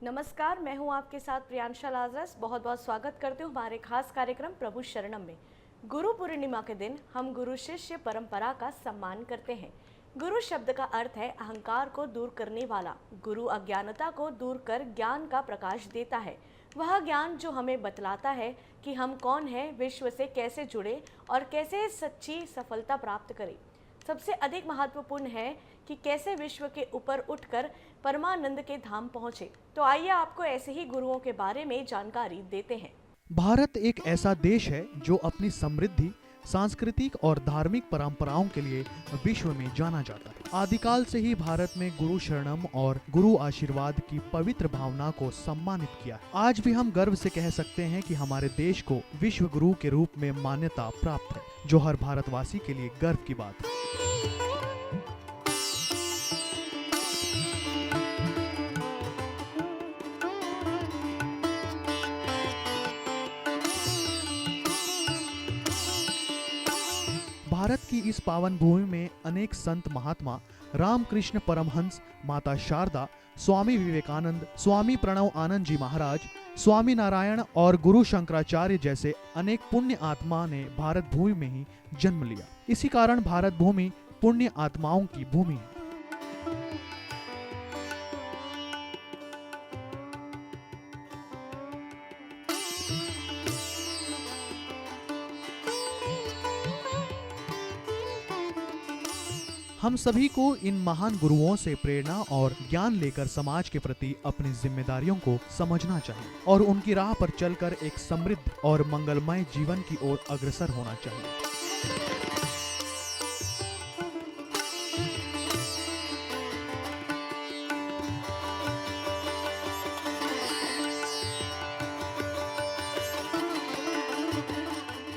नमस्कार, मैं हूं आपके साथ प्रियांशा लाजरस। बहुत बहुत स्वागत करती हूं हमारे खास कार्यक्रम प्रभु शरणम में। गुरु पूर्णिमा के दिन हम गुरु शिष्य परंपरा का सम्मान करते हैं। गुरु शब्द का अर्थ है अहंकार को दूर करने वाला। गुरु अज्ञानता को दूर कर ज्ञान का प्रकाश देता है। वह ज्ञान जो हमें बतलाता है कि हम कौन हैं, विश्व से कैसे जुड़े और कैसे सच्ची सफलता प्राप्त करें। सबसे अधिक महत्वपूर्ण है कि कैसे विश्व के ऊपर उठकर परमानंद के धाम पहुंचे। तो आइए आपको ऐसे ही गुरुओं के बारे में जानकारी देते हैं। भारत एक ऐसा देश है जो अपनी समृद्धि, सांस्कृतिक और धार्मिक परंपराओं के लिए विश्व में जाना जाता है। आदिकाल से ही भारत में गुरु शरणम और गुरु आशीर्वाद की पवित्र भावना को सम्मानित किया है। आज भी हम गर्व से कह सकते हैं कि हमारे देश को विश्व गुरु के रूप में मान्यता प्राप्त है, जो हर भारतवासी के लिए गर्व की बात है। भारत की इस पावन भूमि में अनेक संत महात्मा, रामकृष्ण परमहंस, माता शारदा, स्वामी विवेकानंद, स्वामी प्रणव आनंद जी महाराज, स्वामी नारायण और गुरु शंकराचार्य जैसे अनेक पुण्य आत्मा ने भारत भूमि में ही जन्म लिया। इसी कारण भारत भूमि पुण्य आत्माओं की भूमि है। हम सभी को इन महान गुरुओं से प्रेरणा और ज्ञान लेकर समाज के प्रति अपनी जिम्मेदारियों को समझना चाहिए और उनकी राह पर चलकर एक समृद्ध और मंगलमय जीवन की ओर अग्रसर होना चाहिए।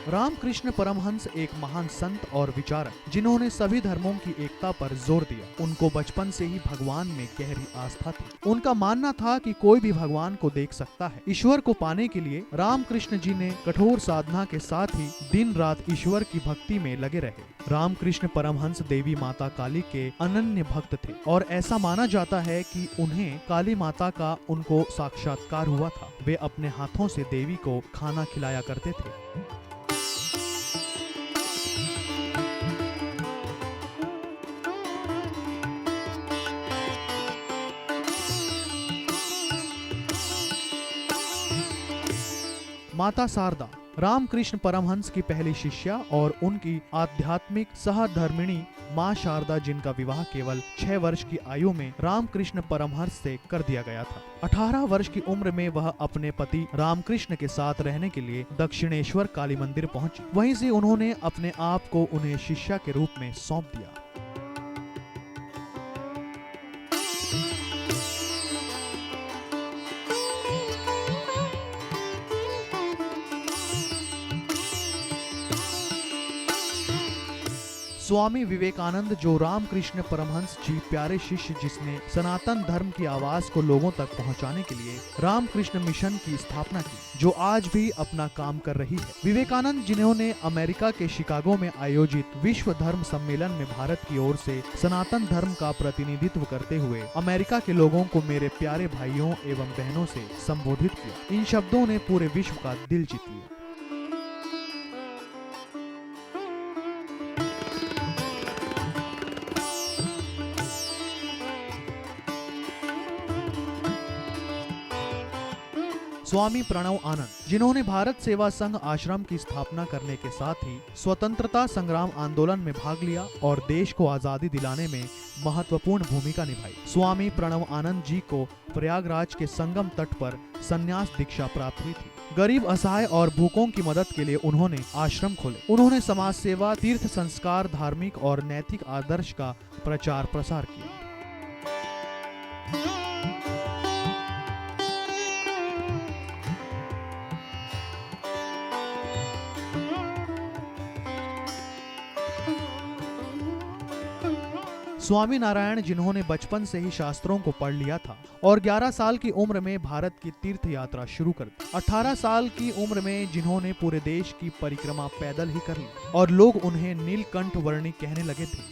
रामकृष्ण परमहंस एक महान संत और विचारक, जिन्होंने सभी धर्मों की एकता पर जोर दिया। उनको बचपन से ही भगवान में गहरी आस्था थी। उनका मानना था कि कोई भी भगवान को देख सकता है। ईश्वर को पाने के लिए रामकृष्ण जी ने कठोर साधना के साथ ही दिन रात ईश्वर की भक्ति में लगे रहे। रामकृष्ण परमहंस देवी माता काली के अनन्य भक्त थे और ऐसा माना जाता है कि उन्हें काली माता का उनको साक्षात्कार हुआ था। वे अपने हाथों से देवी को खाना खिलाया करते थे। माता शारदा रामकृष्ण परमहंस की पहली शिष्या और उनकी आध्यात्मिक सहधर्मिणी माँ शारदा, जिनका विवाह केवल 6 वर्ष की आयु में रामकृष्ण परमहंस से कर दिया गया था। 18 वर्ष की उम्र में वह अपने पति रामकृष्ण के साथ रहने के लिए दक्षिणेश्वर काली मंदिर पहुंची। वहीं से उन्होंने अपने आप को उन्हें शिष्या के रूप में सौंप दिया। स्वामी विवेकानंद, जो रामकृष्ण परमहंस जी प्यारे शिष्य, जिसने सनातन धर्म की आवाज को लोगों तक पहुंचाने के लिए रामकृष्ण मिशन की स्थापना की, जो आज भी अपना काम कर रही है। विवेकानंद, जिन्होंने अमेरिका के शिकागो में आयोजित विश्व धर्म सम्मेलन में भारत की ओर से सनातन धर्म का प्रतिनिधित्व करते हुए अमेरिका के लोगों को मेरे प्यारे भाइयों एवं बहनों से संबोधित किया। इन शब्दों ने पूरे विश्व का दिल जीत लिया। स्वामी प्रणव आनंद, जिन्होंने भारत सेवा संघ आश्रम की स्थापना करने के साथ ही स्वतंत्रता संग्राम आंदोलन में भाग लिया और देश को आजादी दिलाने में महत्वपूर्ण भूमिका निभाई। स्वामी प्रणव आनंद जी को प्रयागराज के संगम तट पर संन्यास दीक्षा प्राप्त हुई थी। गरीब, असहाय और भूखों की मदद के लिए उन्होंने आश्रम खोले। उन्होंने समाज सेवा, तीर्थ संस्कार, धार्मिक और नैतिक आदर्श का प्रचार प्रसार किया। स्वामी नारायण, जिन्होंने बचपन से ही शास्त्रों को पढ़ लिया था और 11 साल की उम्र में भारत की तीर्थ यात्रा शुरू कर दी। 18 साल की उम्र में जिन्होंने पूरे देश की परिक्रमा पैदल ही कर ली और लोग उन्हें नीलकंठ वर्णी कहने लगे थे।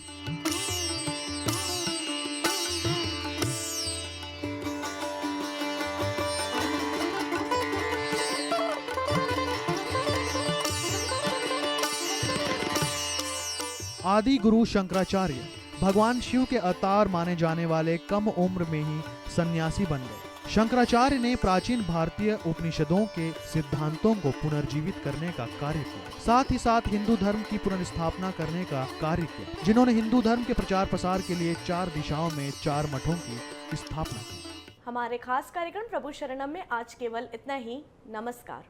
आदि गुरु शंकराचार्य भगवान शिव के अवतार माने जाने वाले कम उम्र में ही सन्यासी बन गए। शंकराचार्य ने प्राचीन भारतीय उपनिषदों के सिद्धांतों को पुनर्जीवित करने का कार्य किया, साथ ही साथ हिंदू धर्म की पुनर्स्थापना करने का कार्य किया, जिन्होंने हिंदू धर्म के प्रचार प्रसार के लिए 4 दिशाओं में 4 मठों की स्थापना की। हमारे खास कार्यक्रम प्रभु शरणम में आज केवल इतना ही। नमस्कार।